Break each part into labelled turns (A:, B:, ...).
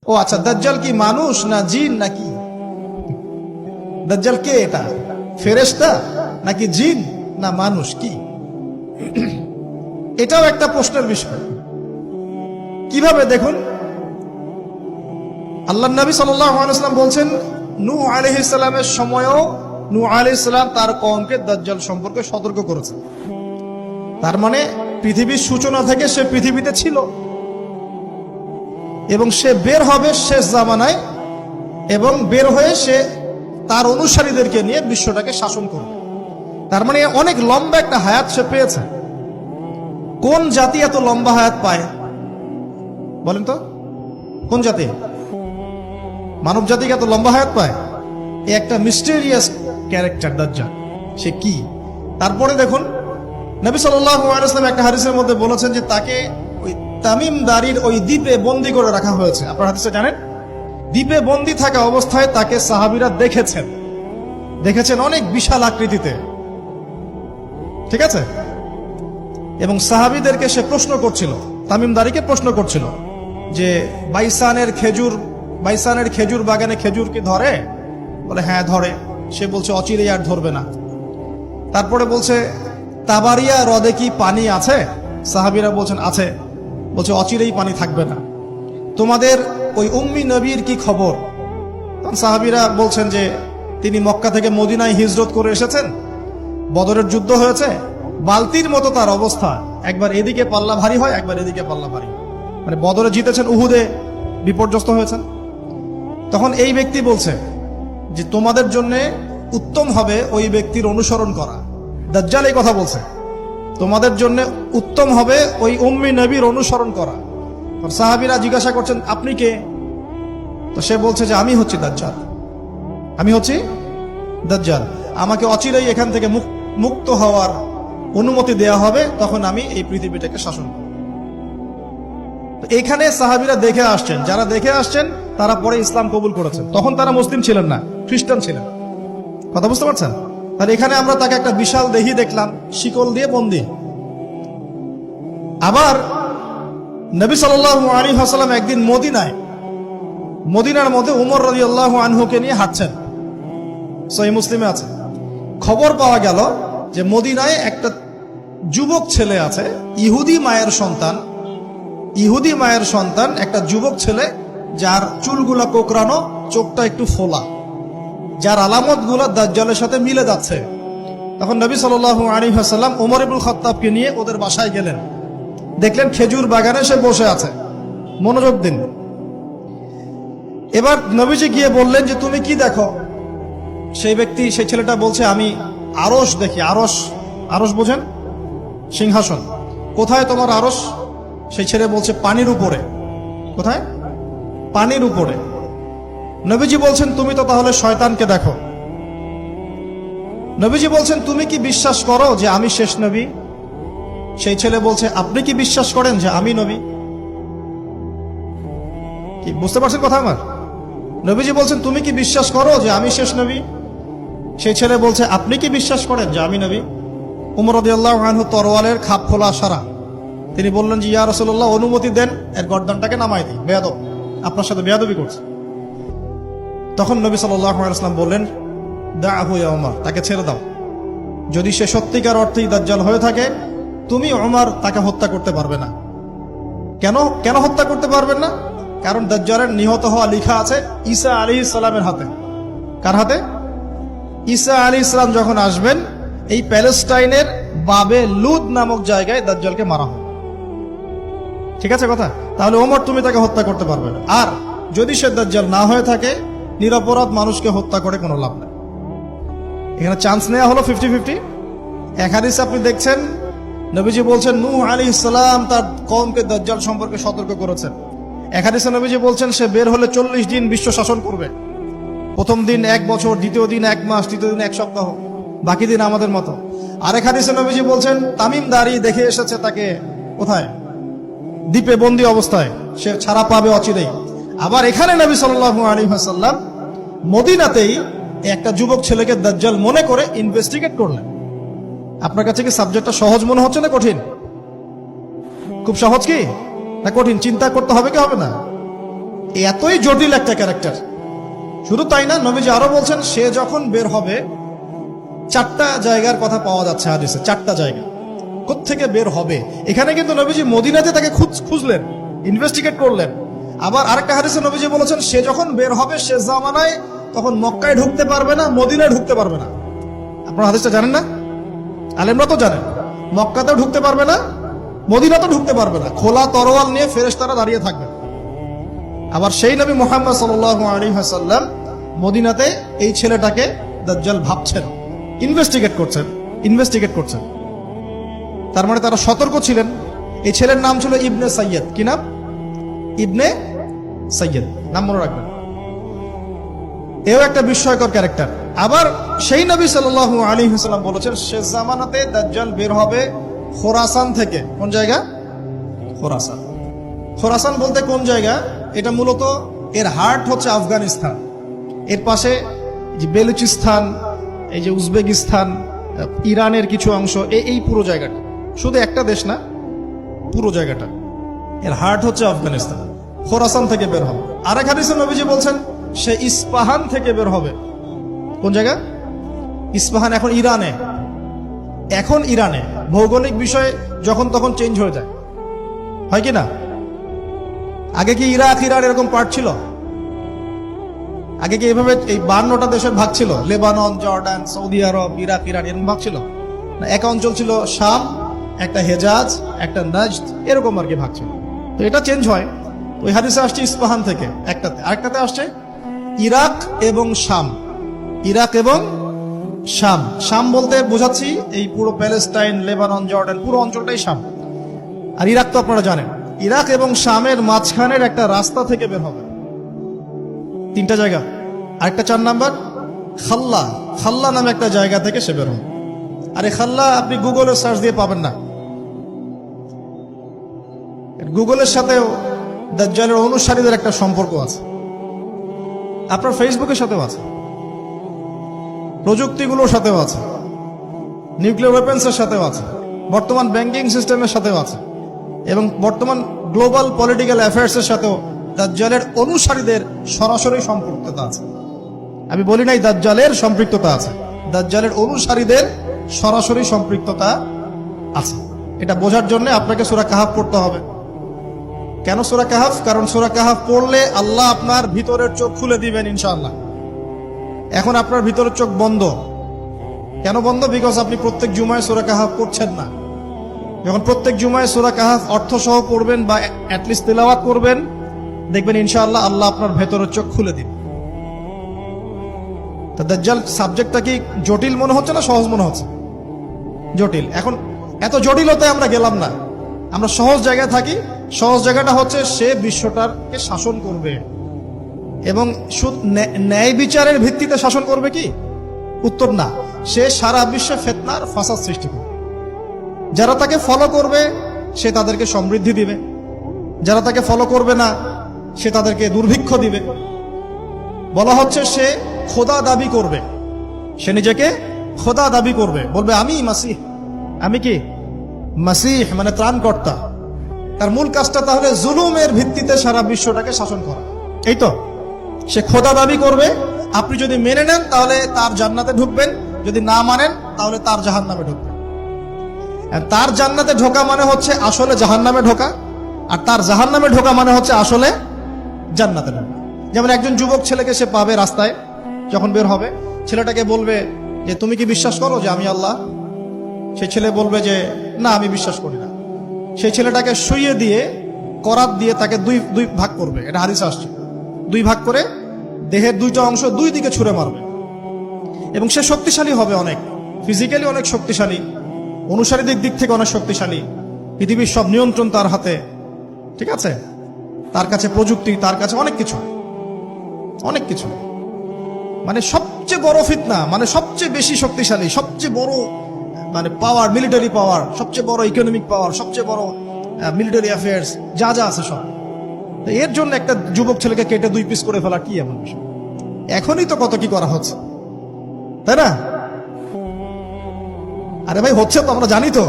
A: ও আচ্ছা, দাজ্জাল কি মানুষ না জিন নাকি? দাজ্জাল কে? এটা ফেরেশতা নাকি জিন না মানুষ? কি এটাও একটা প্রশ্নের বিষয়। কিভাবে দেখুন, আল্লাহর নবী সাল্লাল্লাহু আলাইহি ওয়াসাল্লাম বলছেন নূহ আলাইহিস সালামের সময়ও নূহ আলাইহিস সালাম তার কওমকে দাজ্জাল সম্পর্কে সতর্ক করেছেন। তার মানে পৃথিবীর সূচনা থেকে সে পৃথিবীতে ছিল এবং সে বের হবে শেষ জামানায়, এবং বের হয়ে সে তার অনুসারীদেরকে নিয়ে বিশ্বটাকে শাসন করবে। তার মানে অনেক লম্বা একটা হায়াত সে পেয়েছে। কোন জাতি এত লম্বা হায়াত পায় বলেন তো? কোন জাতি মানব জাতিকে এত লম্বা হায়াত পায়? এই একটা মিস্টেরিয়াস ক্যারেক্টার দাজ্জাল। সে কি? তারপরে দেখুন, নবী সাল্লাল্লাহু আলাইহি ওয়াসাল্লাম একটা হাদিসের মধ্যে বলেছেন যে তাকে ওই তামিম দারির ওই দ্বীপে বন্দী করে রাখা হয়েছে। আপনারা হাদিসে জানেন, দ্বীপে বন্দী থাকা অবস্থায় তাকে সাহাবীরা দেখেছেন অনেক বিশাল আকৃতিতে, ঠিক আছে? এবং সাহাবীদেরকে সে প্রশ্ন করছিল, তামিম দারিকে প্রশ্ন করছিল যে বাইসানের খেজুর বাগানে খেজুর কি ধরে? বলে হ্যাঁ ধরে। সে বলছে অচিরেই আর ধরবে না। তারপরে বলছে তাবারিয়া হ্রদে কি পানি আছে? সাহাবীরা বলছেন আছে। বলছে অচিরেই পানি থাকবে না। তোমাদের ওই উম্মি নবীর কি খবর? সাহাবীরা বলছেন যে তিনি মক্কা থেকে মদিনায় হিজরত করে এসেছেন, বদরের যুদ্ধ হয়েছে, বালতির মতো তার অবস্থা, একবার এদিকে পাল্লা ভারী হয় একবার এদিকে পাল্লা ভারী, মানে বদরে জিতেছেন, উহুদে বিপর্যস্ত হয়েছেন। তখন এই ব্যক্তি বলছে যে তোমাদের জন্য উত্তম হবে ওই ব্যক্তির অনুসরণ করা। দাজ্জাল এই কথা বলছে, তোমাদের জন্য উত্তম হবে ওই উম্মি নবীর অনুসরণ করা। সাহাবীরা জিজ্ঞাসা করছেন আপনি কে? তো সে বলছে যে আমি হচ্ছি দাজ্জাল। আমাকে অচিরেই এখান থেকে মুক্ত হওয়ার অনুমতি দেয়া হবে, তখন আমি এই পৃথিবীটাকে শাসন করব। এখানে সাহাবীরা দেখে আসছেন, যারা দেখে আসছেন তারা পরে ইসলাম কবুল করেছেন। তখন তারা মুসলিম ছিলেন না, খ্রিস্টান ছিলেন। কথা বুঝতে পারছেন? আর এখানে আমরা তাকে একটা বিশাল দেহি দেখলাম, শিকল দিয়ে বন্দী। আবার নবী সাল্লাল্লাহু আলাইহি ওয়াসাল্লাম একদিন মদিনার মধ্যে উমর রাদিয়াল্লাহু আনহুকে নিয়ে হাঁটছেন, সহিহ মুসলিমে আছে। খবর পাওয়া গেল যে মদিনায় একটা যুবক ছেলে আছে, ইহুদি মায়ের সন্তান একটা যুবক ছেলে, যার চুলগুলা কোকড়ানো, চোখটা একটু ফোলা, যার আলামত গুলা দাজ্জালের সাথে মিলে যাচ্ছে। তখন নবী সাল্লাল্লাহু আলাইহি ওয়াসাল্লাম ওমর ইবনুল খাত্তাবকে নিয়ে ওদের বাসায় গেলেন। দেখলেন খেজুর বাগানে সে বসে আছে, মনোযোগ দিন। এবার নবীজি গিয়ে বললেন যে তুমি কি দেখো? সেই ছেলেটা বলছে আমি আরশ দেখি। আরশ বোঝেন? সিংহাসন। কোথায় তোমার আরশ? সেই ছেলে বলছে পানির উপরে। কোথায়? পানির উপরে। নবীজি বলছেন তুমি তো তাহলে শয়তানকে দেখো। নবীজি বলছেন তুমি কি বিশ্বাস করো যে আমি শেষ নবী? সেই ছেলে বলছে আপনি কি বিশ্বাস করেন যে আমি নবী? কি বুঝতে পারছেন কথা আমার? নবীজি বলছেন তুমি কি বিশ্বাস করো যে আমি শেষ নবী? সেই ছেলে বলছে আপনি কি বিশ্বাস করেন যে আমি নবী? উমর রাদিয়াল্লাহু আনহু তরোয়ালের খাপ খোলা সারা। তিনি বললেন যে ইয়া রাসূলুল্লাহ অনুমতি দেন, এর গর্দানটাকে নামাই দিই, বেয়াদব, আপনার সাথে বেয়াদবি করছে। তখন নবী সাল্লাল্লাহু আলাইহি ওয়াসাল্লাম বললেন দাআহু ইয়া উমর, তাকে ছেড়ে দাও। যদি সে সত্যিকার অর্থেই দাজ্জাল হয়ে থাকে, তুমি উমর তাকে হত্যা করতে পারবে না। কেন হত্যা করতে পারবেন না? কারণ দাজ্জালের নিহত হওয়া লেখা আছে ঈসা আলাইহিস সালামের হাতে। কার হাতে? ঈসা আলাইহিস সালাম যখন আসবেন, এই প্যালেস্টাইনের বাবে লুদ নামক জায়গায় দাজ্জালকে মারা হবে। ঠিক আছে কথা? তাহলে ওমর তুমি তাকে হত্যা করতে পারবে না। আর যদি সে দাজ্জাল না হয়ে থাকে, নিরপরাধ মানুষকে হত্যা করে কোনো লাভ নেই। এখানে চান্স নেওয়া হলো 50-50। এক হাদিসে আপনি দেখছেন নবীজি বলছেন নূহ আলাইহিস সালাম তার কওমকে দাজ্জাল সম্পর্কে সতর্ক করেছেন। এক হাদিসে নবীজি বলছেন সে বের হলে 40 দিন বিশ্ব শাসন করবে। প্রথম দিন 1 বছর, দ্বিতীয় দিন 1 মাস, তৃতীয় দিন 1 সপ্তাহ, বাকি দিন আমাদের মতো। আরেক হাদিসে নবীজি বলছেন তামিম দারি দেখে এসেছে তাকে কোথায়? দ্বীপে বন্দী অবস্থায়, সে ছাড়া পাবে অচিরেই। আবার এখানে নবী সাল্লাল্লাহু আলাইহি ওয়াসাল্লাম মদিনাতেই একটা যুবক ছেলেকে দাজ্জাল মনে করে ইনভেস্টিগেট করলেন। আপনার কাছে কি সাবজেক্টটা সহজ মনে হচ্ছে না কঠিন? খুব সহজ কি না কঠিন? চিন্তা করতে হবে কি হবে না? এতই জটিল একটা ক্যারেক্টার। শুধু তাই না, নবীজি আরো বলছেন সে যখন বের হবে, 4টা জায়গার কথা পাওয়া যাচ্ছে হাদিসে, 4টা জায়গা কোত্থেকে বের হবে। এখানে কিন্তু নবীজি মদিনাতে তাকে খুঁজলেন, ইনভেস্টিগেট করলেন। আবার আরেকটা হাদিসে নবীজি বলেছেন সে যখন বের হবে সে জামানায় তখন মক্কায় ঢুকতে পারবে না, মদিনায় ঢুকতে পারবে না। আপনারা হাদিসটা জানেন না? আলেমরা তো জানেন। মক্কাতেও ঢুকতে পারবে না, মদিনাতেও ঢুকতে পারবে না। খোলা তরোয়াল নিয়ে ফেরেশতারা দাঁড়িয়ে থাকবে। আবার সেই নবী মুহাম্মদ সাল্লাল্লাহু আলাইহি ওয়াসাল্লাম মদিনাতে এই ছেলেটাকে দাজ্জাল ভাবছেন, ইনভেস্টিগেট করছেন। তার মানে তারা সতর্ক ছিলেন। এই ছেলের নাম ছিল ইবনে সাইয়্যিদ। কি নাম? ইবনে সাইয়্যিদ, নাম মনে রাখবেন। এও একটা বিস্ময়কর ক্যারেক্টার। আবার সেই নবী সাল্লাল্লাহু আলাইহি ওয়াসাল্লাম বলেছেন শেষ জামানাতে দাজ্জাল বের হবে খোরাসান থেকে। কোন জায়গা? খোরাসান। খোরাসান বলতে কোন জায়গা? এটা মূলত এর হার্ট হচ্ছে আফগানিস্তান, এর পাশে যে বেলুচিস্তান, এই যে উজবেকিস্তান, ইরানের কিছু অংশ, এই পুরো জায়গাটা, শুধু একটা দেশ না, পুরো জায়গাটা এর হার্ট হচ্ছে আফগানিস্তান। খোরাসান থেকে বের হবে। আরেক হাদিসে নবীজি বলছেন সে ইস্পাহান থেকে বের হবে। কোন জায়গা? ইস্পাহান এখন ইরানে। ভৌগোলিক বিষয় যখন তখন চেঞ্জ হয়ে যায়, হয় কি না? আগে কি ইরাক ইরান এরকম পার্ট ছিল? আগে কি এইভাবে এই 52টা দেশের ভাগ ছিল? লেবানন, জর্ডান, সৌদি আরব, ইরাক ইরান এরকম ভাগ ছিল না? এক অঞ্চল ছিল শাম, একটা হেজাজ, একটা নাজদ, এরকম আর কি ভাগ ছিল। তো এটা চেঞ্জ হয়। ওই হাদিসে আসছে ইস্পাহান থেকে একটাতে, আরেকটাতে আসছে ইরাক এবং শাম। শাম বলতে বোঝাচ্ছি এই পুরো প্যালেস্টাইন, লেবানন, জর্ডান, পুরো অঞ্চলটাই শাম। আর ইরাক তো আপনারা জানেন। ইরাক এবং শামের মাঝখানের একটা রাস্তা থেকে বের হবে। 3টা জায়গা। আরেকটা 4 নাম্বার খাল্লা নামে একটা জায়গা থেকে সে বের হবে। আর এই খাল্লা আপনি গুগলে সার্চ দিয়ে পাবেন না। গুগলের সাথেও দাজ্জালের অনুসারীদের একটা সম্পর্ক আছে, আপনার ফেসবুকের সাথেও আছে, প্রযুক্তিগুলোর সাথেও আছে, নিউক্লিয়ার ওয়েপন্সের সাথেও আছে, বর্তমান ব্যাংকিং সিস্টেমের সাথেও আছে, এবং বর্তমান গ্লোবাল পলিটিক্যাল অ্যাফেয়ার্সের সাথেও দাজ্জালের অনুসারীদের সরাসরি সম্পৃক্ততা আছে। আমি বলি নাই দাজ্জালের সম্পৃক্ততা আছে, দাজ্জালের অনুসারীদের সরাসরি সম্পৃক্ততা আছে। এটা বোঝার জন্য আপনাকে সূরা কাহাফ পড়তে হবে। কেন সূরা কাহাফ? কারণ সূরা কাহাফ পড়লে আল্লাহ আপনার ভিতরের চোখ খুলে দিবেন ইনশাআল্লাহ। এখন আপনার ভিতরের চোখ বন্ধ। কেন বন্ধ? বিকজ আপনি প্রত্যেক জুমায় সূরা কাহাফ পড়ছেন না। যখন প্রত্যেক জুমায় সূরা কাহাফ অর্থ সহ পড়বেন বা অ্যাটলিস্ট তেলাওয়াত করবেন, দেখবেন ইনশাআল্লাহ আল্লাহ আপনার ভেতরের চোখ খুলে দিন। তা দাজ্জাল সাবজেক্টটা কি জটিল মনে হচ্ছে না সহজ মনে হচ্ছে? জটিল। এখন এত জটিলতে আমরা গেলাম না, আমরা সহজ জায়গায় থাকি। সহজ জায়গাটা হচ্ছে সে বিশ্বটাকে শাসন করবে, এবং ন্যায় বিচারের ভিত্তিতে শাসন করবে কি? উত্তর না, সে সারা বিশ্বে ফিতনার ফাসাদ সৃষ্টি করবে। যারা তাকে ফলো করবে সে তাদেরকে সমৃদ্ধি দিবে, যারা তাকে ফলো করবে না সে তাদেরকে দুর্ভিক্ষ দিবে। বলা হচ্ছে সে খোদা দাবি করবে, সে নিজেকে খোদা দাবি করবে, বলবে আমি মাসিহ, আমি কি মাসিহ মানে ত্রাণকর্তা। তার মূল কাজটা তাহলে জুলুমের ভিত্তিতে সারা বিশ্বটাকে শাসন করা। এই তো সে খোদা দাবি করবে। আপনি যদি মেনে নেন তাহলে তার জান্নাতে ঢুকবেন, যদি না মানেন তাহলে তার জাহান্নামে ঢুকবেন। আর তার জান্নাতে ঢোকা মানে হচ্ছে আসলে জাহান্নামে ঢোকা, আর তার জাহান্নামে ঢোকা মানে হচ্ছে আসলে জান্নাতে ঢোকা। যেমন একজন যুবক ছেলেকে সে পাবে রাস্তায়, যখন বের হবে ছেলেটাকে বলবে যে তুমি কি বিশ্বাস করো যে আমি আল্লাহ? সেই ছেলে বলবে যে না, আমি বিশ্বাস করি না। সেই ছেলেটাকে শুইয়ে দিয়ে করাত দিয়ে তাকে দুই ভাগ করবে। এটা হাদিসে আসছে। 2 ভাগ করে দেহের 2টা অংশ 2 দিকে ছুঁড়ে মারবে, এবং সে শক্তিশালী হবে, অনেক ফিজিক্যালি অনেক শক্তিশালী, অনুসারীদের দিক থেকে অনেক শক্তিশালী। পৃথিবীর সব নিয়ন্ত্রণ তার হাতে, ঠিক আছে? তার কাছে প্রযুক্তি, তার কাছে অনেক কিছু, মানে সবচেয়ে বড় ফিতনা, মানে সবচেয়ে বেশি শক্তিশালী, সবচেয়ে বড় মানে পাওয়ার, মিলিটারি পাওয়ার, সবচেয়ে বড় ইকোনমিক পাওয়ার, সবচেয়ে বড় মিলিটারি অ্যাফেয়ার্স যা আছে সব। এর জন্য একটা যুবক ছেলেকে কেটে 2 পিস করে ফেলা কি এমন বিষয়? এখনই তো কত কি করা হচ্ছে, তাই না? আরে ভাই হচ্ছে তো, আমরা জানি তো।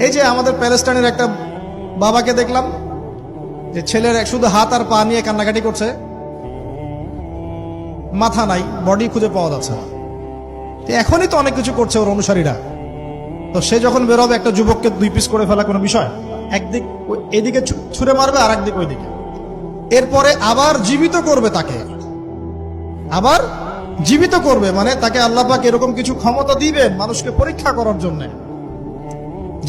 A: এই যে আমাদের প্যালেস্টাইনের একটা বাবাকে দেখলাম, যে ছেলের শুধু হাত আর পা নিয়ে কান্নাকাটি করছে, মাথা নাই, বডি খুঁজে পাওয়া যাচ্ছে না। তো এখনই তো অনেক কিছু করছে ওর অনুসারীরা। তো সে যখন বেরোবে একটা যুবককে 2 পিস করে ফেলা কোনো বিষয়? একদিক এদিকে ছুঁড়ে মারবে আর একদিক ওইদিকে, এরপরে আবার জীবিত করবে তাকে, আবার জীবিত করবে, মানে তাকে আল্লাহ পাক এরকম কিছু ক্ষমতা দিবেন মানুষকে পরীক্ষা করার জন্য।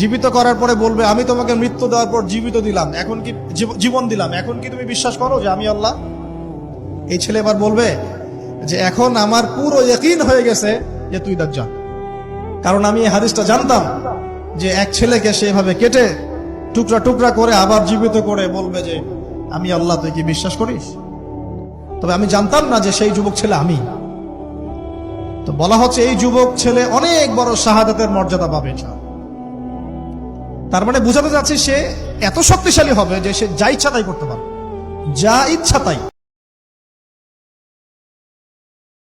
A: জীবিত করার পরে বলবে আমি তোমাকে মৃত্যু দেওয়ার পর জীবিত দিলাম, এখন কি জীবন দিলাম, এখন কি তুমি বিশ্বাস করো যে আমি আল্লাহ? এই ছেলে এবার বলবে যে এখন আমার পুরো ইয়াকিন হয়ে গেছে যে তুই দাজ্জাল, কারণ আমি এই হাদিসটা জানতাম যে এক ছেলেকে সেভাবে কেটে টুকরা টুকরা করে আবার জীবিত করে বলবে যে আমি আল্লাহ, তুই কি বিশ্বাস করিস? তবে আমি জানতাম না যে সেই যুবক ছেলে আমি। তো বলা হচ্ছে এই যুবক ছেলে অনেক বড় শাহাদাতের মর্যাদা পাবে। তার মানে বোঝাতে যাচ্ছে সে এত শক্তিশালী হবে যে সে যা ইচ্ছা তাই করতে পারবে, যা ইচ্ছা তাই।